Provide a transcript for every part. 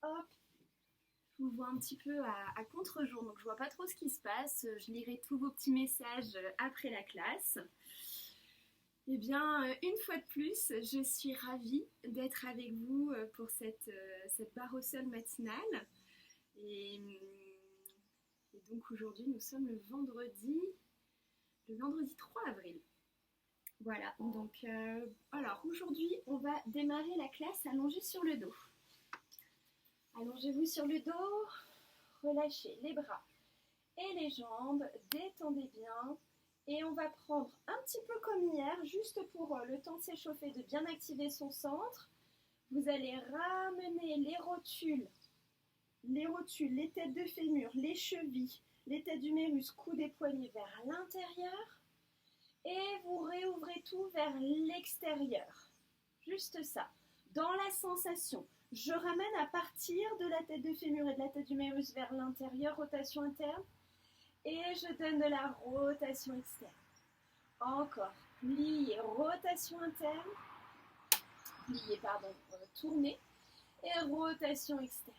hop, je vous vois un petit peu à contre-jour, donc je vois pas trop ce qui se passe. Je lirai tous vos petits messages après la classe. Eh bien, une fois de plus, je suis ravie d'être avec vous pour cette barre au sol matinale. Et, et donc aujourd'hui, nous sommes le vendredi 3 avril. Voilà, donc alors aujourd'hui, on va démarrer la classe allongée sur le dos. Allongez-vous sur le dos, relâchez les bras et les jambes, détendez bien. Et on va prendre un petit peu comme hier, juste pour le temps de s'échauffer, de bien activer son centre. Vous allez ramener les rotules, les têtes de fémur, les chevilles, les têtes d'humérus, coudes et poignets vers l'intérieur. Et vous réouvrez tout vers l'extérieur. Juste ça. Dans la sensation, je ramène à partir de la tête de fémur et de la tête d'humérus vers l'intérieur, rotation interne. Et je donne de la rotation externe. Encore. Pliez, rotation interne. Pliez, pardon, tournez. Et rotation externe.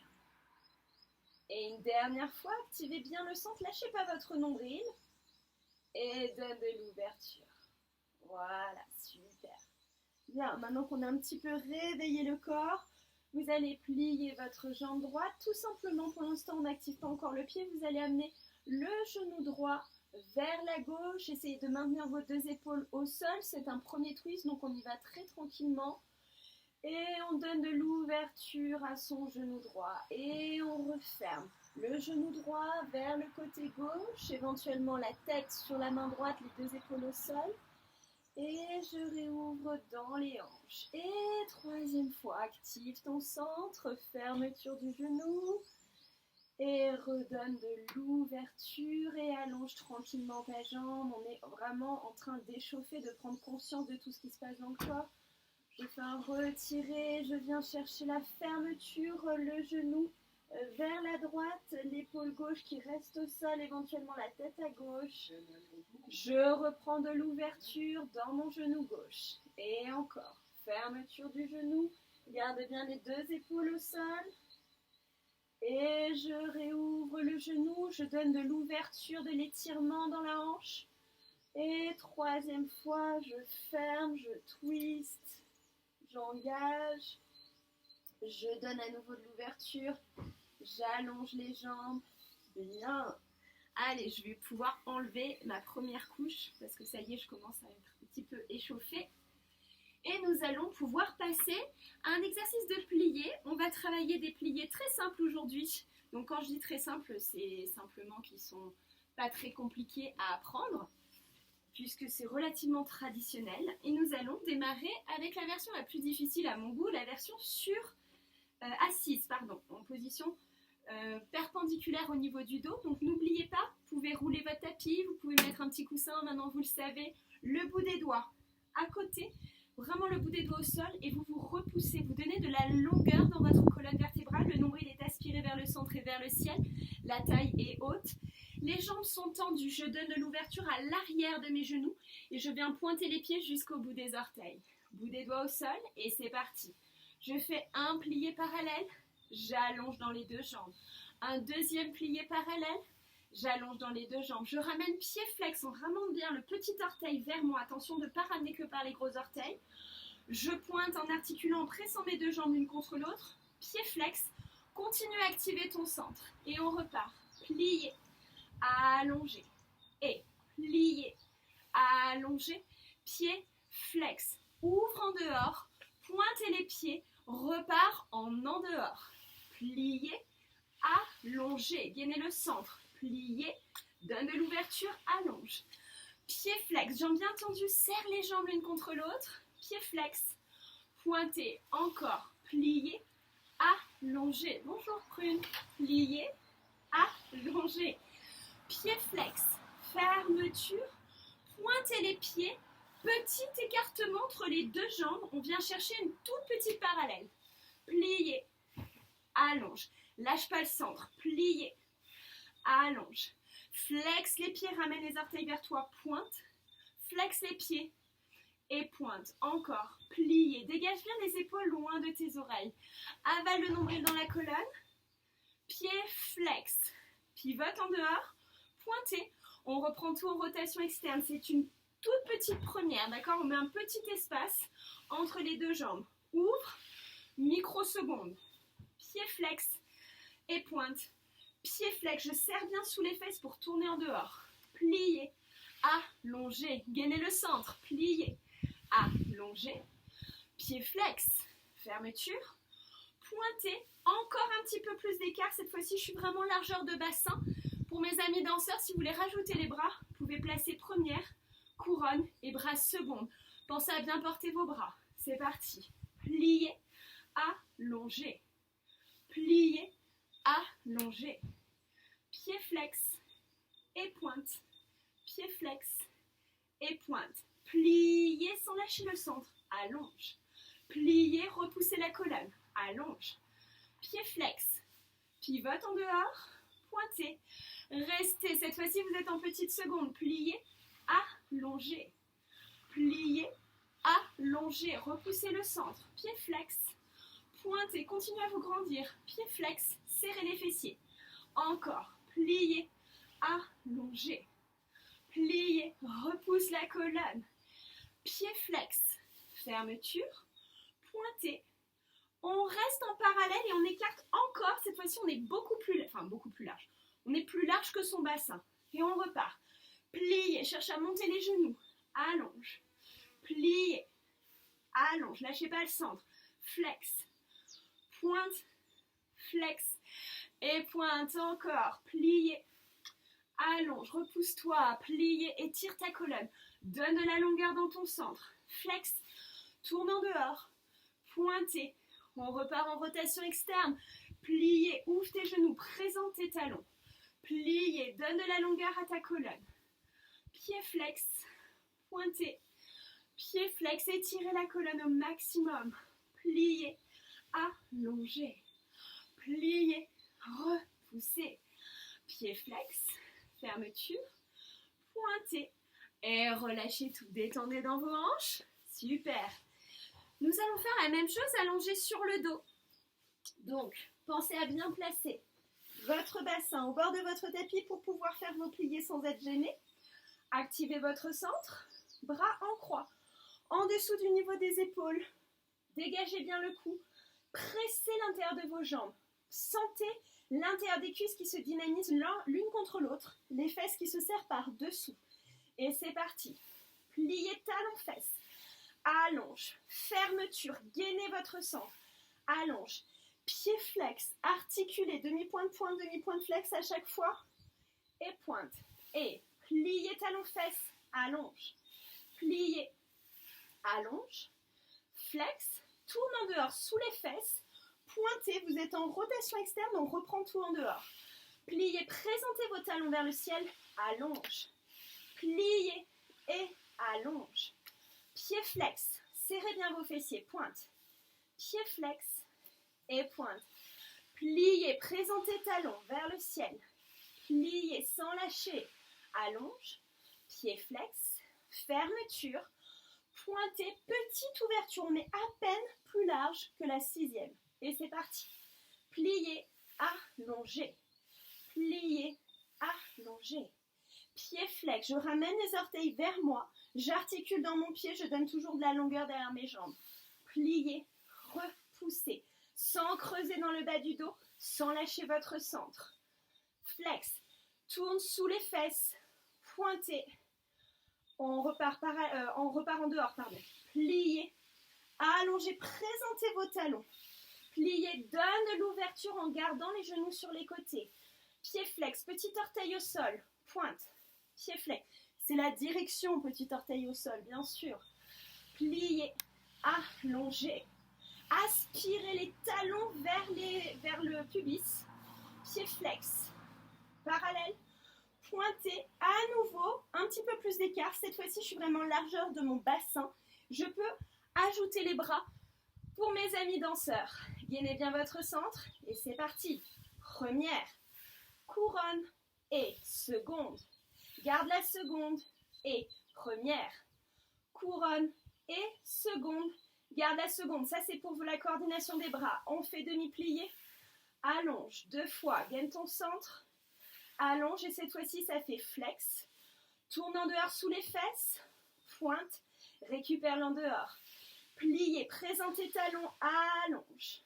Et une dernière fois, activez bien le centre. Lâchez pas votre nombril. Et donne de l'ouverture. Voilà, super. Bien, maintenant qu'on a un petit peu réveillé le corps, vous allez plier votre jambe droite. Tout simplement, pour l'instant, on n'active pas encore le pied. Vous allez amener le genou droit vers la gauche. Essayez de maintenir vos deux épaules au sol. C'est un premier twist, donc on y va très tranquillement. Et on donne de l'ouverture à son genou droit. Et on referme. Le genou droit vers le côté gauche, éventuellement la tête sur la main droite, les deux épaules au sol. Et je réouvre dans les hanches. Et troisième fois, active ton centre, fermeture du genou. Et redonne de l'ouverture et allonge tranquillement ta jambe. On est vraiment en train d'échauffer, de prendre conscience de tout ce qui se passe dans le corps. Je fais un retirer, je viens chercher la fermeture, le genou vers la droite, l'épaule gauche qui reste au sol, éventuellement la tête à gauche. Je reprends de l'ouverture dans mon genou gauche. Et encore, fermeture du genou, garde bien les deux épaules au sol. Et je réouvre le genou, je donne de l'ouverture, de l'étirement dans la hanche. Et troisième fois, je ferme, je twist, j'engage. Je donne à nouveau de l'ouverture, j'allonge les jambes. Bien. Allez, je vais pouvoir enlever ma première couche parce que ça y est, je commence à être un petit peu échauffée. Et nous allons pouvoir passer à un exercice de plié. On va travailler des pliés très simples aujourd'hui. Donc quand je dis très simples, c'est simplement qu'ils ne sont pas très compliqués à apprendre puisque c'est relativement traditionnel. Et nous allons démarrer avec la version la plus difficile à mon goût, la version assise, en position perpendiculaire au niveau du dos. Donc n'oubliez pas, vous pouvez rouler votre tapis, vous pouvez mettre un petit coussin, maintenant vous le savez, le bout des doigts à côté, vraiment le bout des doigts au sol, et vous vous repoussez, vous donnez de la longueur dans votre colonne vertébrale, le nombril est aspiré vers le centre et vers le ciel, la taille est haute, les jambes sont tendues, je donne de l'ouverture à l'arrière de mes genoux, et je viens pointer les pieds jusqu'au bout des orteils, bout des doigts au sol, et c'est parti. Je fais un plié parallèle, j'allonge dans les deux jambes. Un deuxième plié parallèle, j'allonge dans les deux jambes. Je ramène pied flex, on ramène bien le petit orteil vers moi. Attention de ne pas ramener que par les gros orteils. Je pointe en articulant, en pressant mes deux jambes l'une contre l'autre. Pied flex, continue à activer ton centre. Et on repart. Plié, allongé. Et plié, allongé. Pied flex, ouvre en dehors. Pointez les pieds, repart en dehors. Plié, allongé, gainez le centre, plié, donne de l'ouverture, allonge. Pied flex, jambes bien tendues, serre les jambes l'une contre l'autre, pied flex, pointez, encore, plié, allongé. Bonjour prune, plié, allongé. Pied flex, fermeture, pointez les pieds, petit écartement entre les deux jambes, on vient chercher une toute petite parallèle. Plié, allonge. Lâche pas le centre, plié, allonge. Flex les pieds, ramène les orteils vers toi, pointe. Flex les pieds et pointe. Encore, plié. Dégage bien les épaules loin de tes oreilles. Avale le nombril dans la colonne. Pied flex. Pivote en dehors. Pointé. On reprend tout en rotation externe. C'est une toute petite première, d'accord? On met un petit espace entre les deux jambes. Ouvre, microseconde. Pied flex et pointe. Pied flex, je serre bien sous les fesses pour tourner en dehors. Plié, allongé. Gainez le centre. Plié, allongé. Pied flex, fermeture. Pointé, encore un petit peu plus d'écart. Cette fois-ci, je suis vraiment largeur de bassin. Pour mes amis danseurs, si vous voulez rajouter les bras, vous pouvez placer première, couronne et bras seconde. Pensez à bien porter vos bras. C'est parti. Plié, allongé. Plié, allongé. Pied flex et pointe. Pied flex et pointe. Plié sans lâcher le centre. Allonge. Plié, repoussez la colonne. Allonge. Pied flex. Pivote en dehors. Pointez. Restez. Cette fois-ci, vous êtes en petite seconde. Plié, allongé. Plié, allongé. Repoussez le centre. Pied flex. Pointez. Continuez à vous grandir. Pied flex. Serrez les fessiers. Encore. Plié, allongé. Plié. Repousse la colonne. Pied flex. Fermeture. Pointez. On reste en parallèle et on écarte encore. Cette fois-ci, on est beaucoup plus large. On est plus large que son bassin. Et on repart. Plié, cherche à monter les genoux. Allonge. Plié. Allonge. Lâchez pas le centre. Flex. Pointe. Flex. Et pointe encore. Plié. Allonge. Repousse-toi. Plié. Étire ta colonne. Donne de la longueur dans ton centre. Flex. Tourne en dehors. Pointez. On repart en rotation externe. Plié, ouvre tes genoux, présente tes talons. Plié, donne de la longueur à ta colonne. Pied flex, pointé. Pied flex, étirez la colonne au maximum. Plié, allongé. Plié, repoussez. Pied flex, fermeture, pointé. Et relâchez tout, détendez dans vos hanches. Super. Nous allons faire la même chose allongé sur le dos. Donc, pensez à bien placer votre bassin au bord de votre tapis pour pouvoir faire vos pliés sans être gêné. Activez votre centre, bras en croix, en dessous du niveau des épaules. Dégagez bien le cou, pressez l'intérieur de vos jambes. Sentez l'intérieur des cuisses qui se dynamisent l'une contre l'autre, les fesses qui se serrent par dessous. Et c'est parti. Pliez talons-fesses. Allonge, fermeture, gainez votre centre, allonge, pied flex, articulez, demi-pointe, pointe, demi-pointe, flex à chaque fois, et pointe, et pliez talons fesses, allonge, pliez, allonge, flex, tourne en dehors sous les fesses, pointez, vous êtes en rotation externe, on reprend tout en dehors, pliez, présentez vos talons vers le ciel, allonge, pliez et allonge. Pied flex, serrez bien vos fessiers, pointe. Pied flex et pointe. Pliez, présentez talons vers le ciel. Pliez sans lâcher. Allonge. Pied flex, fermeture. Pointez, petite ouverture. On est à peine plus large que la 6e. Et c'est parti. Pliez, allongez. Pliez, allongez. Pied flex, je ramène les orteils vers moi. J'articule dans mon pied, je donne toujours de la longueur derrière mes jambes. Pliez, repoussez, sans creuser dans le bas du dos, sans lâcher votre centre. Flex, tourne sous les fesses, pointez. On repart en dehors, pardon. Pliez, allongez, présentez vos talons. Pliez, donne de l'ouverture en gardant les genoux sur les côtés. Pied flex, petit orteil au sol, pointe. Pied flex. C'est la direction, petit orteil au sol, bien sûr. Pliez, allongez. Aspirez les talons vers le pubis. Pied flex. Parallèle. Pointez à nouveau, un petit peu plus d'écart. Cette fois-ci, je suis vraiment largeur de mon bassin. Je peux ajouter les bras pour mes amis danseurs. Gainez bien votre centre et c'est parti. Première, couronne et seconde. Garde la seconde et première, couronne et seconde. Garde la seconde, ça c'est pour la coordination des bras. On fait demi-plié, allonge 2 fois, gaine ton centre, allonge et cette fois-ci ça fait flex. Tourne en dehors sous les fesses, pointe, récupère l'en dehors. Plié, présente tes talons, allonge.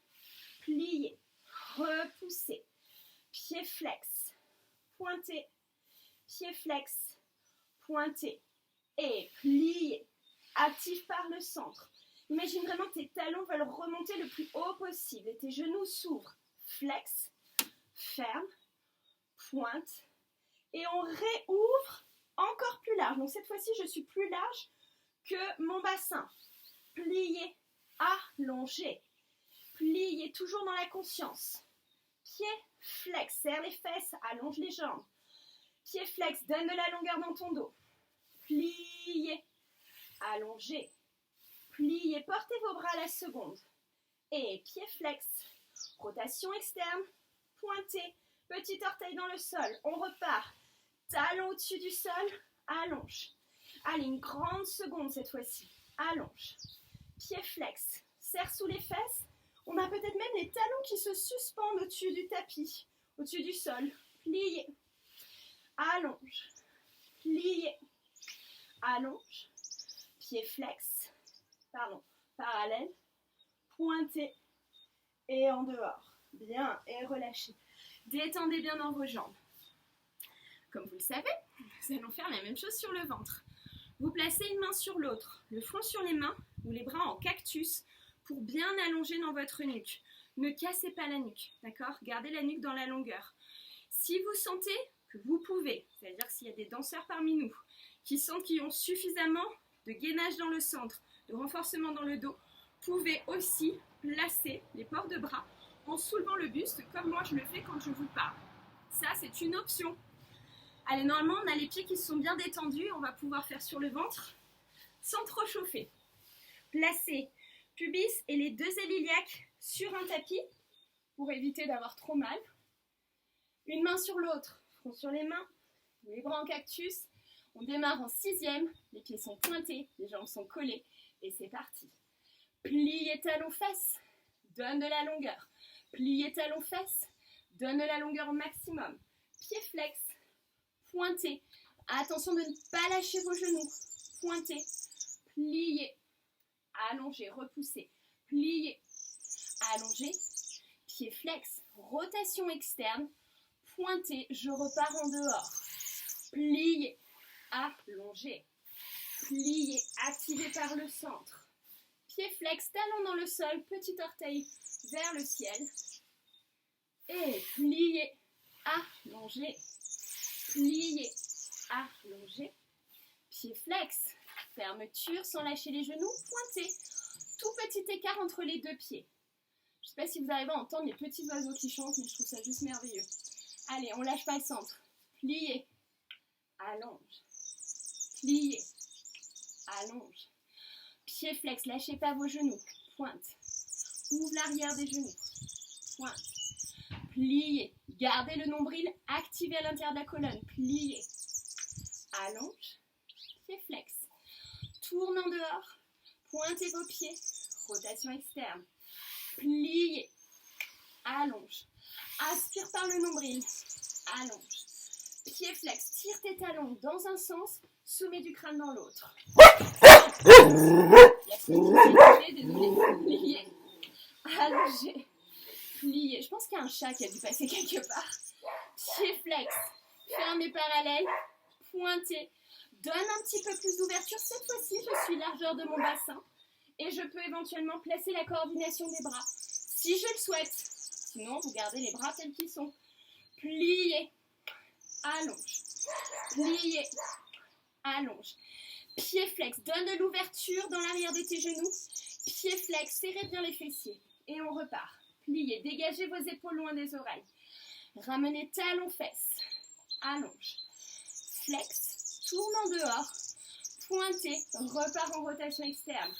Plié, repoussé. Pied flex, pointé. Pied flex, pointé. Et plié, actif par le centre. Imagine vraiment que tes talons veulent remonter le plus haut possible et tes genoux s'ouvrent. Flex, ferme, pointe. Et on réouvre encore plus large. Donc cette fois-ci, je suis plus large que mon bassin. Plié, allongé. Plié, toujours dans la conscience. Pied flex, serre les fesses, allonge les jambes. Pied flex, donne de la longueur dans ton dos. Plié, allongé. Plié, portez vos bras à la seconde. Et pied flex, rotation externe, pointé, petit orteil dans le sol. On repart. Talon au-dessus du sol, allonge. Allez, une grande seconde cette fois-ci. Allonge. Pied flex, serre sous les fesses. On a peut-être même les talons qui se suspendent au-dessus du tapis, au-dessus du sol. Plié. Allonge. Plié. Allonge. Pied flex. Parallèle. Pointé. Et en dehors. Bien. Et relâchez. Détendez bien dans vos jambes. Comme vous le savez, nous allons faire la même chose sur le ventre. Vous placez une main sur l'autre, le front sur les mains ou les bras en cactus pour bien allonger dans votre nuque. Ne cassez pas la nuque, d'accord? Gardez la nuque dans la longueur. Si vous sentez que vous pouvez, c'est-à-dire s'il y a des danseurs parmi nous qui sentent qu'ils ont suffisamment de gainage dans le centre, de renforcement dans le dos, pouvez aussi placer les ports de bras en soulevant le buste comme moi je le fais quand je vous parle. Ça, c'est une option. Allez, normalement, on a les pieds qui sont bien détendus. On va pouvoir faire sur le ventre sans trop chauffer. Placez pubis et les 2 ailes iliaques sur un tapis pour éviter d'avoir trop mal. Une main sur l'autre, front sur les mains, les bras en cactus. On démarre en 6e. Les pieds sont pointés, les jambes sont collées et c'est parti. Pliez talons fesses, donne de la longueur. Pliez talons fesses, donne de la longueur au maximum. Pied flex. Pointez. Attention de ne pas lâcher vos genoux. Pointez. Pliez. Allongez. Repoussez. Pliez. Allongez. Pied flex. Rotation externe. Pointez. Je repars en dehors. Pliez. Allongez. Pliez. Activé par le centre. Pied flex. Talon dans le sol. Petit orteil vers le ciel. Et pliez. Allongez. Plié, allongé, pied flex, fermeture sans lâcher les genoux, pointé, tout petit écart entre les 2 pieds. Je ne sais pas si vous arrivez à entendre les petits oiseaux qui chantent, mais je trouve ça juste merveilleux. Allez, on lâche pas le centre. Plié, allonge, plié, allonge, pied flex, lâchez pas vos genoux, pointe, ouvre l'arrière des genoux, pointe. Pliez, gardez le nombril activé à l'intérieur de la colonne, pliez, allonge, pied flex, tourne en dehors, pointez vos pieds, rotation externe, pliez, allonge, aspire par le nombril, allonge, pied flex, tire tes talons dans un sens, sommet du crâne dans l'autre. Désolé, pliez, allongez. Plié. Je pense qu'il y a un chat qui a dû passer quelque part. Pied flex. Fermé parallèle. Pointé. Donne un petit peu plus d'ouverture. Cette fois-ci, je suis largeur de mon bassin. Et je peux éventuellement placer la coordination des bras. Si je le souhaite. Sinon, vous gardez les bras tels qu'ils sont. Plié. Allonge. Plié. Allonge. Pied flex. Donne de l'ouverture dans l'arrière de tes genoux. Pied flex. Serrez bien les fessiers. Et on repart. Pliez, dégagez vos épaules loin des oreilles. Ramenez talons fesses. Allonge. Flex. Tourne en dehors. Pointez. Repart en rotation externe.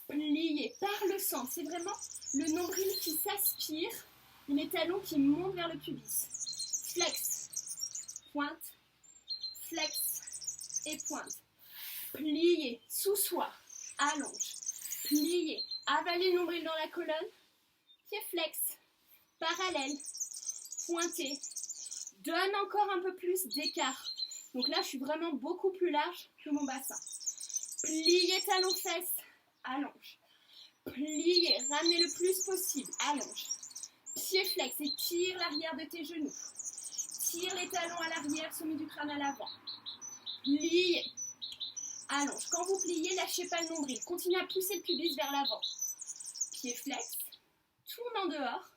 Pliez par le centre. C'est vraiment le nombril qui s'aspire et les talons qui montent vers le pubis. Flex. Pointe. Flex. Et pointe. Pliez. Sous soi. allonge, pliez, avalez le nombril dans la colonne, pied flex, parallèle, pointez, donne encore un peu plus d'écart. Donc là, je suis vraiment beaucoup plus large que mon bassin. Pliez talons fesses, allonge, pliez, ramenez le plus possible, allonge, pied flex, étire l'arrière de tes genoux, tire les talons à l'arrière, sommet du crâne à l'avant, pliez, allonge. Quand vous pliez, lâchez pas le nombril. Continuez à pousser le pubis vers l'avant. Pied flex. Tourne en dehors.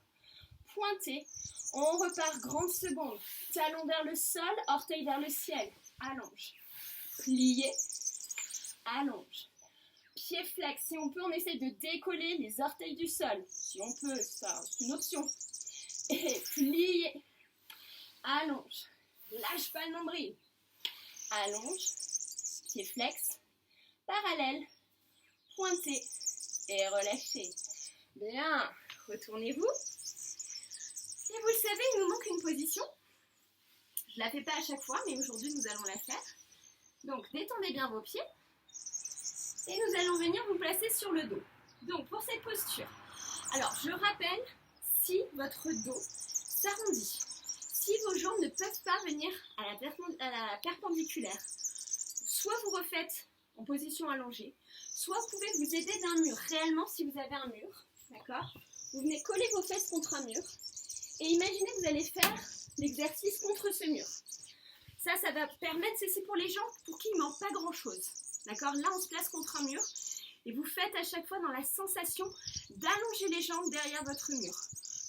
Pointez. On repart grande seconde. Talon vers le sol, orteil vers le ciel. Allonge. Pliez. Allonge. Pied flex. Si on peut, on essaye de décoller les orteils du sol. Si on peut, c'est une option. Et pliez. Allonge. Lâche pas le nombril. Allonge. Pied flex, parallèle, pointez et relâchez. Bien, retournez-vous. Et vous le savez, il nous manque une position. Je ne la fais pas à chaque fois, mais aujourd'hui, nous allons la faire. Donc, détendez bien vos pieds. Et nous allons venir vous placer sur le dos. Donc, pour cette posture, alors, je rappelle, si votre dos s'arrondit, si vos jambes ne peuvent pas venir à la perpendiculaire, soit vous refaites en position allongée, soit vous pouvez vous aider d'un mur. Réellement, si vous avez un mur, d'accord, vous venez coller vos fesses contre un mur et imaginez que vous allez faire l'exercice contre ce mur. Ça va permettre, c'est pour les gens pour qui il ne manque pas grand-chose. D'accord, là, on se place contre un mur et vous faites à chaque fois dans la sensation d'allonger les jambes derrière votre mur.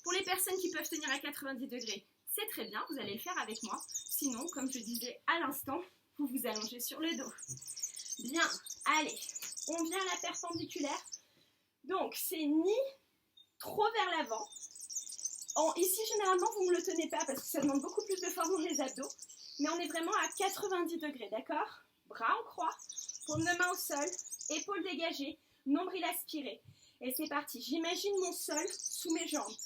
Pour les personnes qui peuvent tenir à 90 degrés, c'est très bien, vous allez le faire avec moi. Sinon, comme je disais à l'instant, vous vous allongez sur le dos. Bien, allez, on vient à la perpendiculaire. Donc, c'est ni trop vers l'avant. Ici, généralement, vous ne me le tenez pas parce que ça demande beaucoup plus de force dans les abdos. Mais on est vraiment à 90 degrés, d'accord? Bras en croix, paume de main au sol, épaules dégagées, nombril aspiré. Et c'est parti, j'imagine mon sol sous mes jambes.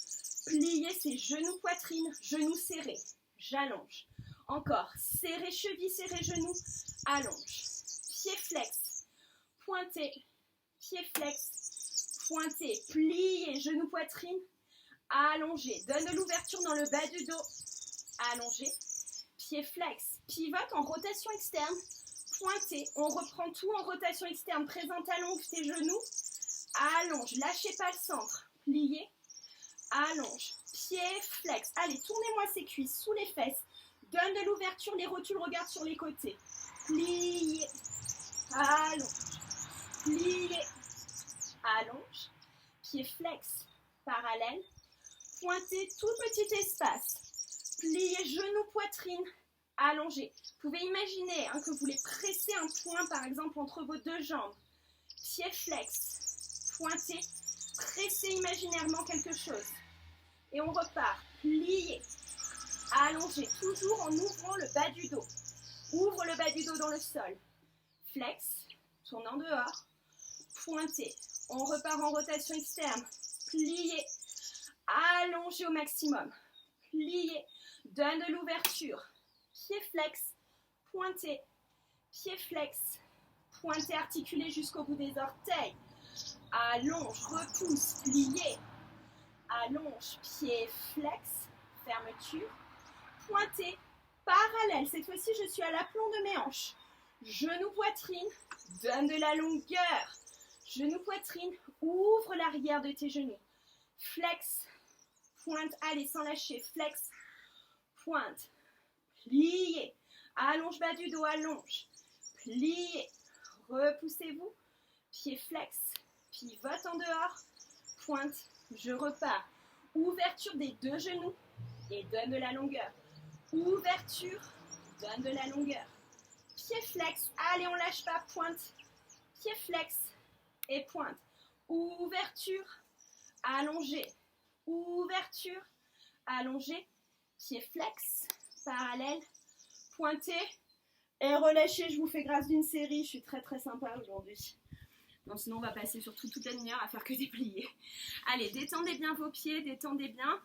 Pliez ses genoux, poitrine, genoux serrés. J'allonge. Encore, serrez cheville, serrez genoux, allonge. Pied flex, pointez, pied flex, pointez, pliez, genoux, poitrine, allongez. Donne de l'ouverture dans le bas du dos, allongez. Pied flex, pivote en rotation externe, pointez. On reprend tout en rotation externe, présente, allonge tes genoux, allonge. Lâchez pas le centre, pliez, allonge. Pied flex, allez, tournez-moi ces cuisses sous les fesses. Donne de l'ouverture, les rotules, regarde sur les côtés. Pliez, allonge, pliez, allonge. Pied flex, parallèle. Pointez tout petit espace. Pliez genoux, poitrine, allongez. Vous pouvez imaginer que vous voulez presser un point, par exemple, entre vos deux jambes. Pied flex, pointez, pressez imaginairement quelque chose. Et on repart. Pliez. Allongez, toujours en ouvrant le bas du dos. Ouvre le bas du dos dans le sol. Flex, tourne en dehors. Pointez. On repart en rotation externe. Pliez. Allongez au maximum. Pliez. Donne de l'ouverture. Pied flex. Pointez. Pied flex. Pointez, articulez jusqu'au bout des orteils. Allonge, repousse, pliez. Allonge, pied flex. Fermeture. Pointez, parallèle. Cette fois-ci, je suis à l'aplomb de mes hanches. Genou, poitrine, donne de la longueur. Genou, poitrine, ouvre l'arrière de tes genoux. Flex, pointe, allez, sans lâcher. Flex, pointe, pliez. Allonge bas du dos, allonge. Pliez, repoussez-vous. Pied flex, pivote en dehors. Pointe, je repars. Ouverture des deux genoux et donne de la longueur. Ouverture, donne de la longueur. Pied flex, allez, on lâche pas, pointe. Pied flex et pointe. Ouverture, allongé. Ouverture, allongé. Pied flex, parallèle, pointez et relâchez. Je vous fais grâce d'une série, je suis très très sympa aujourd'hui. Non, sinon on va passer surtout toute la lumière à faire que déplier. Allez, détendez bien vos pieds, détendez bien.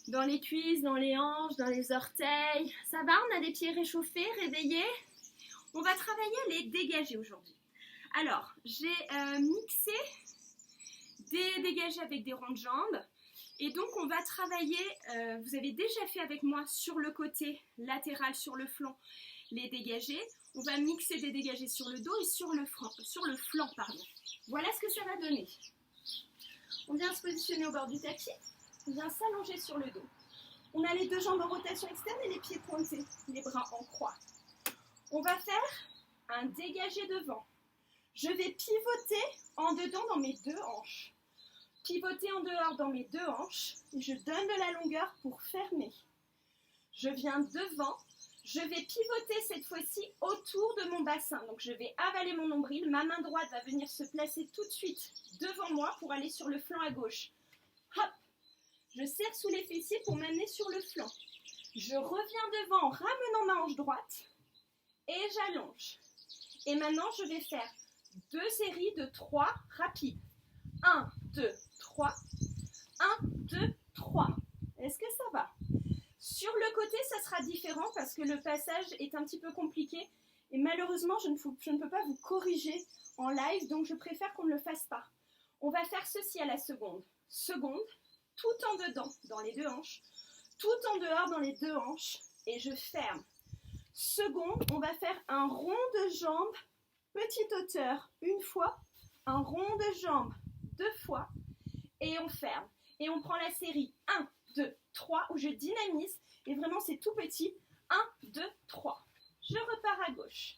Dans les cuisses, dans les hanches, dans les orteils. Ça va, on a des pieds réchauffés, réveillés. On va travailler à les dégager aujourd'hui. Alors, j'ai mixé des dégagés avec des ronds de jambes. Et donc, on va travailler, vous avez déjà fait avec moi sur le côté latéral, sur le flanc, les dégagés. On va mixer des dégagés sur le dos et sur le flanc. Voilà ce que ça va donner. On vient se positionner au bord du tapis. On vient s'allonger sur le dos. On a les deux jambes en rotation externe et les pieds pointés, les bras en croix. On va faire un dégagé devant. Je vais pivoter en dedans dans mes deux hanches. Pivoter en dehors dans mes deux hanches. Et je donne de la longueur pour fermer. Je viens devant. Je vais pivoter cette fois-ci autour de mon bassin. Donc je vais avaler mon nombril. Ma main droite va venir se placer tout de suite devant moi pour aller sur le flanc à gauche. Hop! Je serre sous les fessiers pour m'amener sur le flanc. Je reviens devant en ramenant ma hanche droite et j'allonge. Et maintenant, je vais faire 2 séries de 3 rapides. 1, 2, 3. 1, 2, 3. Est-ce que ça va? Sur le côté, ça sera différent parce que le passage est un petit peu compliqué. Et malheureusement, je ne peux pas vous corriger en live, donc je préfère qu'on ne le fasse pas. On va faire ceci à la seconde. Seconde. Tout en dedans, dans les deux hanches, tout en dehors dans les deux hanches, et je ferme. Seconde, on va faire un rond de jambes, petite hauteur, une fois, un rond de jambes, 2 fois, et on ferme. Et on prend la série 1, 2, 3, où je dynamise, et vraiment c'est tout petit, 1, 2, 3. Je repars à gauche,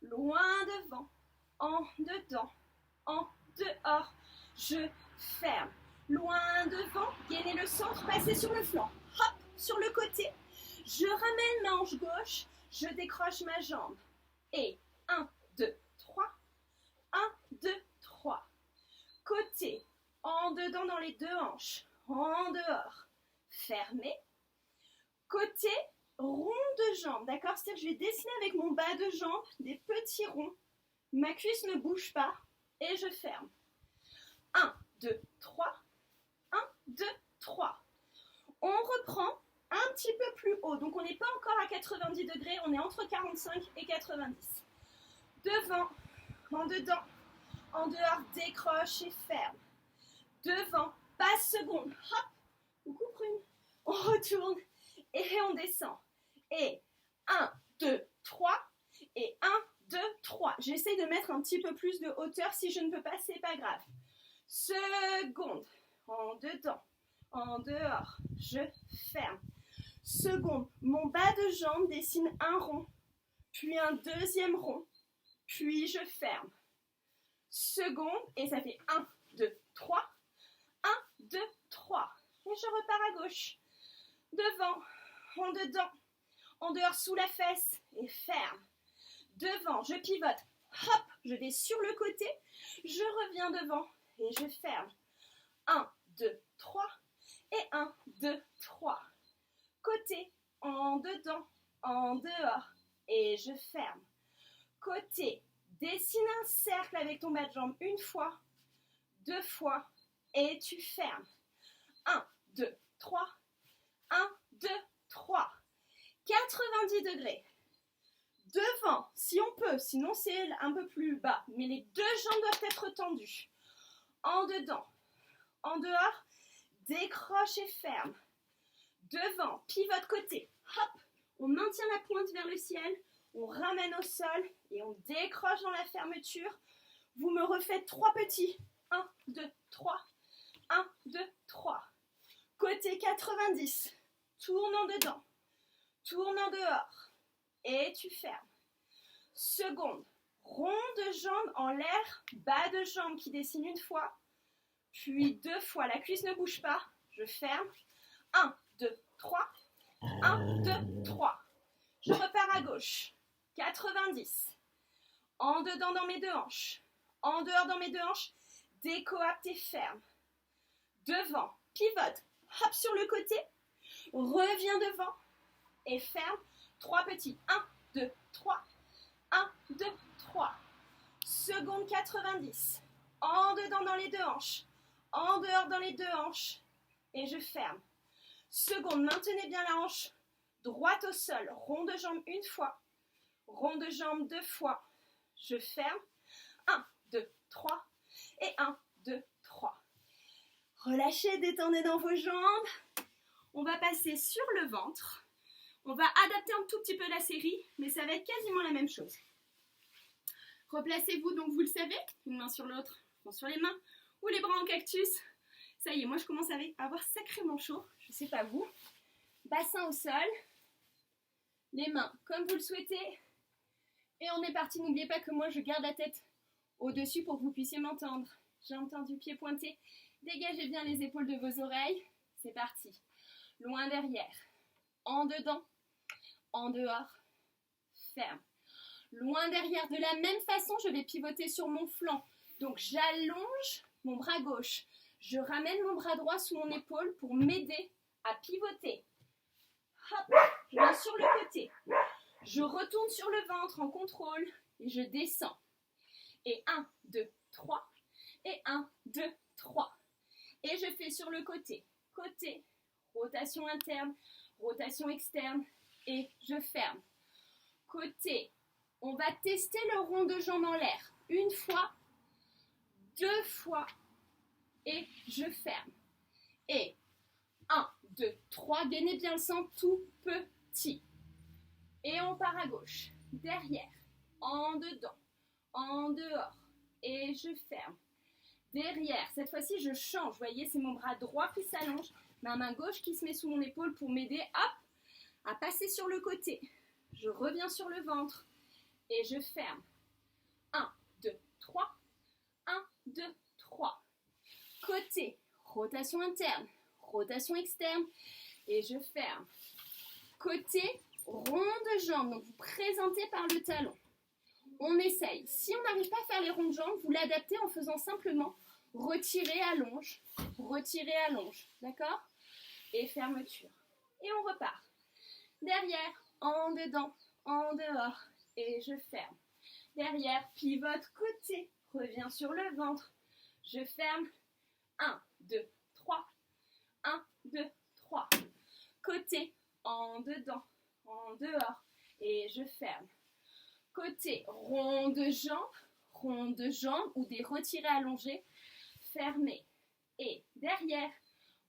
loin devant, en dedans, en dehors, je ferme. Loin devant, gainez le centre, passez sur le flanc. Hop, sur le côté. Je ramène ma hanche gauche, je décroche ma jambe. Et 1, 2, 3. 1, 2, 3. Côté, en dedans dans les deux hanches, en dehors. Fermé. Côté, rond de jambe, d'accord? C'est-à-dire que je vais dessiner avec mon bas de jambe des petits ronds. Ma cuisse ne bouge pas et je ferme. 1, 2, 3. 1, 2, 3. On reprend un petit peu plus haut. Donc, on n'est pas encore à 90 degrés. On est entre 45 et 90. Devant, en dedans, en dehors, décroche et ferme. Devant, passe seconde. Hop, coucou prune. On retourne et on descend. Et 1, 2, 3. Et 1, 2, 3. J'essaie de mettre un petit peu plus de hauteur. Si je ne peux pas, c'est pas grave. Seconde. En dedans, en dehors, je ferme. Seconde, mon bas de jambe dessine un rond, puis un deuxième rond, puis je ferme. Seconde, et ça fait 1, 2, 3. 1, 2, 3. Et je repars à gauche. Devant, en dedans, en dehors sous la fesse, et ferme. Devant, je pivote. Hop, je vais sur le côté, je reviens devant, et je ferme. 1, 2, 3 et 1, 2, 3. Côté, en dedans, en dehors et je ferme. Côté, dessine un cercle avec ton bas de jambe une fois, 2 fois et tu fermes. 1, 2, 3. 1, 2, 3. 90 degrés. Devant, si on peut, sinon c'est un peu plus bas, mais les deux jambes doivent être tendues. En dedans. En dehors, décroche et ferme. Devant, pivote côté. Hop, on maintient la pointe vers le ciel. On ramène au sol et on décroche dans la fermeture. Vous me refaites 3 petits. 1, 2, 3. 1, 2, 3. Côté 90. Tourne en dedans. Tourne en dehors. Et tu fermes. Seconde. Rond de jambe en l'air. Bas de jambe qui dessine une fois. Puis 2 fois, la cuisse ne bouge pas, je ferme. 1, 2, 3. 1, 2, 3. Je repars à gauche. 90. En dedans dans mes deux hanches. En dehors dans mes deux hanches. Décoapte et ferme. Devant, pivote. Hop sur le côté. Reviens devant. Et ferme. 3 petits. 1, 2, 3. 1, 2, 3. Seconde 90. En dedans dans les deux hanches. En dehors dans les deux hanches. Et je ferme. Seconde, maintenez bien la hanche droite au sol. Rond de jambe une fois. Rond de jambe 2 fois. Je ferme. 1, 2, 3. Et 1, 2, 3. Relâchez, détendez dans vos jambes. On va passer sur le ventre. On va adapter un tout petit peu la série, mais ça va être quasiment la même chose. Replacez-vous, donc vous le savez, une main sur l'autre, sur les mains, ou les bras en cactus. Ça y est, moi je commence à avoir sacrément chaud, je ne sais pas vous. Bassin au sol, les mains comme vous le souhaitez. Et on est parti, n'oubliez pas que moi je garde la tête au-dessus pour que vous puissiez m'entendre. J'entends du pied pointé. Dégagez bien les épaules de vos oreilles. C'est parti. Loin derrière. En dedans. En dehors. Ferme. Loin derrière. De la même façon, je vais pivoter sur mon flanc. Donc j'allonge mon bras gauche. Je ramène mon bras droit sous mon épaule pour m'aider à pivoter. Hop, je viens sur le côté. Je retourne sur le ventre en contrôle et je descends. Et 1, 2, 3. Et 1, 2, 3. Et je fais sur le côté. Côté, rotation interne, rotation externe. Et je ferme. Côté, on va tester le rond de jambe en l'air. Une fois, deux fois. Et je ferme. Et 1, 2, 3. Gainez bien le sang tout petit. Et on part à gauche. Derrière. En dedans. En dehors. Et je ferme. Derrière. Cette fois-ci, je change. Vous voyez, c'est mon bras droit qui s'allonge. Ma main gauche qui se met sous mon épaule pour m'aider, hop, à passer sur le côté. Je reviens sur le ventre. Et je ferme. 1, 2, 3. 1, 2, 3. Côté. Rotation interne. Rotation externe. Et je ferme. Côté, rond de jambe. Donc, vous présentez par le talon. On essaye. Si on n'arrive pas à faire les ronds de jambes, vous l'adaptez en faisant simplement retirer, allonge, retirer, allonge. D'accord? Et fermeture. Et on repart. Derrière, en dedans, en dehors. Et je ferme. Derrière, pivote côté. Reviens sur le ventre. Je ferme. 1, 2, 3. 1, 2, 3. Côté, en dedans, en dehors. Et je ferme. Côté, rond de jambe ou des retirés allongés, fermés. Et derrière,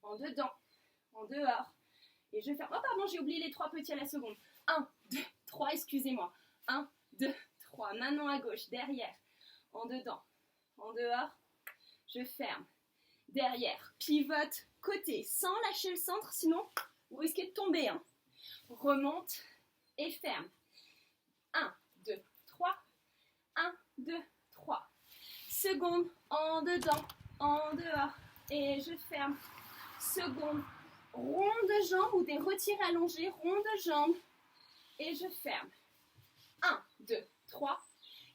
en dedans, en dehors. Et je ferme. Oh pardon, j'ai oublié les 3 petits à la seconde. 1, 2, 3, excusez-moi. 1, 2, 3. Maintenant à gauche, derrière, en dedans, en dehors. Je ferme. Derrière, pivote, côté, sans lâcher le centre, sinon vous risquez de tomber. Hein. Remonte et ferme. 1, 2, 3. 1, 2, 3. Seconde, en dedans, en dehors. Et je ferme. Seconde, rond de jambe ou des retirés allongés, rond de jambe. Et je ferme. 1, 2, 3.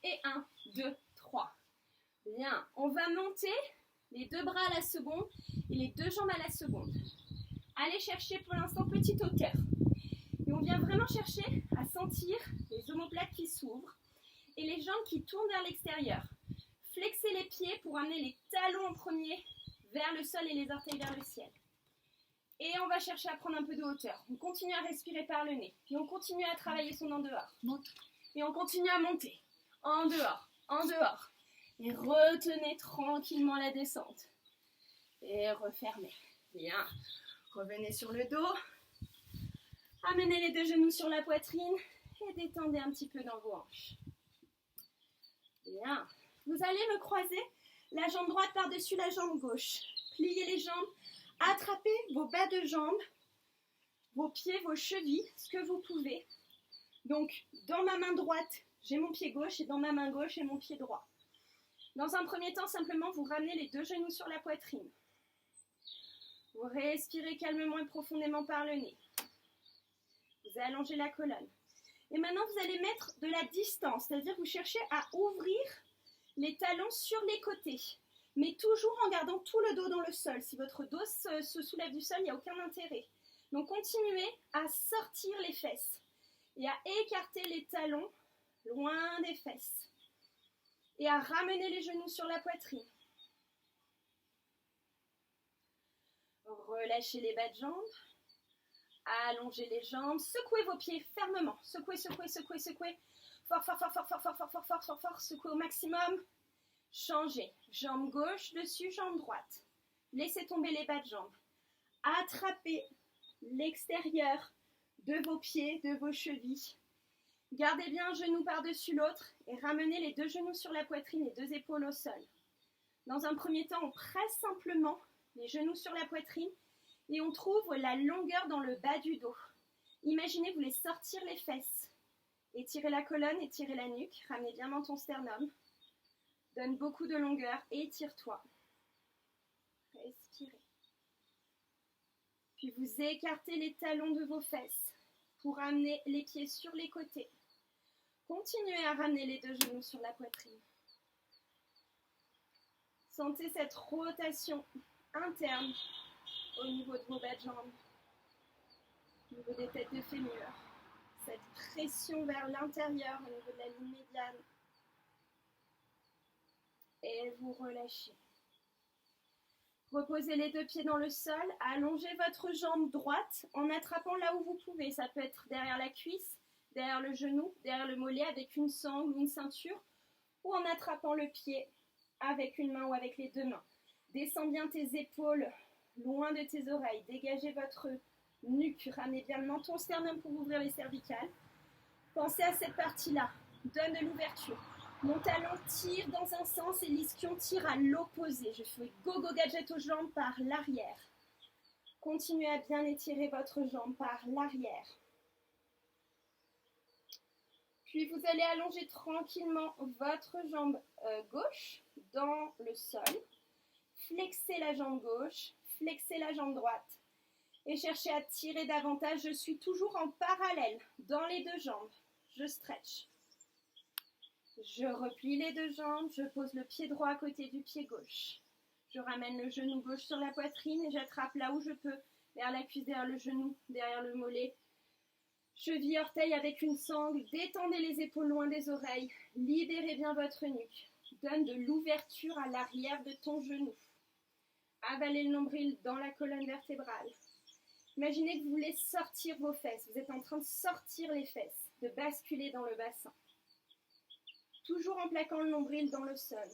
Et 1, 2, 3. Bien, on va monter les 2 bras à la seconde et les 2 jambes à la seconde. Allez chercher pour l'instant petite hauteur. Et on vient vraiment chercher à sentir les omoplates qui s'ouvrent et les jambes qui tournent vers l'extérieur. Flexez les pieds pour amener les talons en premier vers le sol et les orteils vers le ciel. Et on va chercher à prendre un peu de hauteur. On continue à respirer par le nez. Et on continue à travailler son en dehors. Et on continue à monter. En dehors, en dehors. Et retenez tranquillement la descente. Et refermez. Bien. Revenez sur le dos. Amenez les 2 genoux sur la poitrine. Et détendez un petit peu dans vos hanches. Bien. Vous allez me croiser la jambe droite par-dessus la jambe gauche. Pliez les jambes. Attrapez vos bas de jambes, vos pieds, vos chevilles, ce que vous pouvez. Donc, dans ma main droite, j'ai mon pied gauche et dans ma main gauche, j'ai mon pied droit. Dans un premier temps, simplement, vous ramenez les 2 genoux sur la poitrine. Vous respirez calmement et profondément par le nez. Vous allongez la colonne. Et maintenant, vous allez mettre de la distance, c'est-à-dire que vous cherchez à ouvrir les talons sur les côtés. Mais toujours en gardant tout le dos dans le sol. Si votre dos se soulève du sol, il n'y a aucun intérêt. Donc, continuez à sortir les fesses et à écarter les talons loin des fesses. Et à ramener les genoux sur la poitrine. Relâchez les bas de jambes. Allongez les jambes. Secouez vos pieds fermement. Secouez, secouez, secouez, secouez. Fort, fort, fort, fort, fort, fort, fort, fort, fort, fort, fort. Secouez au maximum. Changez. Jambe gauche dessus, jambe droite. Laissez tomber les bas de jambes. Attrapez l'extérieur de vos pieds, de vos chevilles. Gardez bien un genou par-dessus l'autre et ramenez les 2 genoux sur la poitrine, les 2 épaules au sol. Dans un premier temps, on presse simplement les genoux sur la poitrine et on trouve la longueur dans le bas du dos. Imaginez, vous voulez sortir les fesses. Étirez la colonne, étirez la nuque, ramenez bien menton sternum. Donne beaucoup de longueur, étire-toi. Respirez. Puis vous écartez les talons de vos fesses pour amener les pieds sur les côtés. Continuez à ramener les 2 genoux sur la poitrine. Sentez cette rotation interne au niveau de vos bas de jambes, au niveau des têtes de fémur. Cette pression vers l'intérieur au niveau de la ligne médiane. Et vous relâchez. Reposez les 2 pieds dans le sol, allongez votre jambe droite en attrapant là où vous pouvez. Ça peut être derrière la cuisse, derrière le genou, derrière le mollet avec une sangle ou une ceinture, ou en attrapant le pied avec une main ou avec les 2 mains. Descends bien tes épaules loin de tes oreilles, dégagez votre nuque, ramenez bien le menton sternum pour ouvrir les cervicales. Pensez à cette partie-là, donne de l'ouverture. Mon talon tire dans un sens et l'ischio tire à l'opposé. Je fais go-go gadget aux jambes par l'arrière. Continuez à bien étirer votre jambe par l'arrière. Puis vous allez allonger tranquillement votre jambe gauche dans le sol. Flexez la jambe gauche, flexez la jambe droite. Et cherchez à tirer davantage. Je suis toujours en parallèle dans les 2 jambes. Je stretch. Je replie les 2 jambes, je pose le pied droit à côté du pied gauche. Je ramène le genou gauche sur la poitrine et j'attrape là où je peux, derrière la cuisse, derrière le genou, derrière le mollet. Cheville, orteil avec une sangle, détendez les épaules loin des oreilles, libérez bien votre nuque. Donne de l'ouverture à l'arrière de ton genou. Avalez le nombril dans la colonne vertébrale. Imaginez que vous voulez sortir vos fesses, vous êtes en train de sortir les fesses, de basculer dans le bassin. Toujours en plaquant le nombril dans le sol.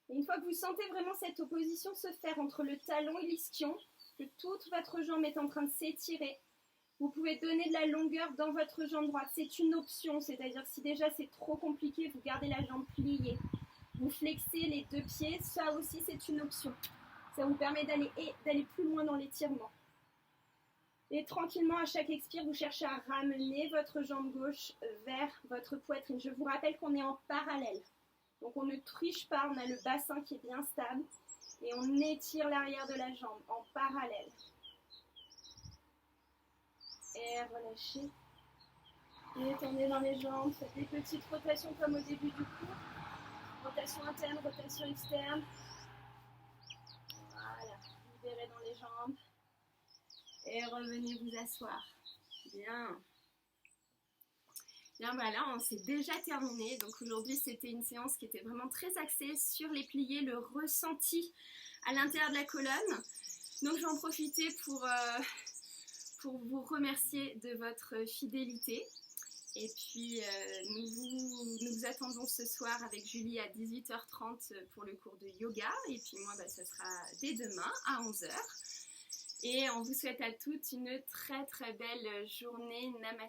Et une fois que vous sentez vraiment cette opposition se faire entre le talon et l'ischio, que toute votre jambe est en train de s'étirer, vous pouvez donner de la longueur dans votre jambe droite. C'est une option, c'est-à-dire si déjà c'est trop compliqué, vous gardez la jambe pliée. Vous flexez les 2 pieds, ça aussi c'est une option. Ça vous permet d'aller plus loin dans l'étirement. Et tranquillement, à chaque expire, vous cherchez à ramener votre jambe gauche vers votre poitrine. Je vous rappelle qu'on est en parallèle. Donc on ne triche pas, on a le bassin qui est bien stable. Et on étire l'arrière de la jambe en parallèle. Et relâchez. Détendez dans les jambes, faites des petites rotations comme au début du cours. Rotation interne, rotation externe. Voilà, libérez dans les jambes. Et revenez vous asseoir. Bien. Bien voilà, c'est déjà terminé. Donc aujourd'hui, c'était une séance qui était vraiment très axée sur les pliés, le ressenti à l'intérieur de la colonne. Donc je vais en profiter pour vous remercier de votre fidélité. Et puis nous vous attendons ce soir avec Julie à 18h30 pour le cours de yoga. Et puis moi, ça sera dès demain à 11h. Et on vous souhaite à toutes une très très belle journée. Namaste.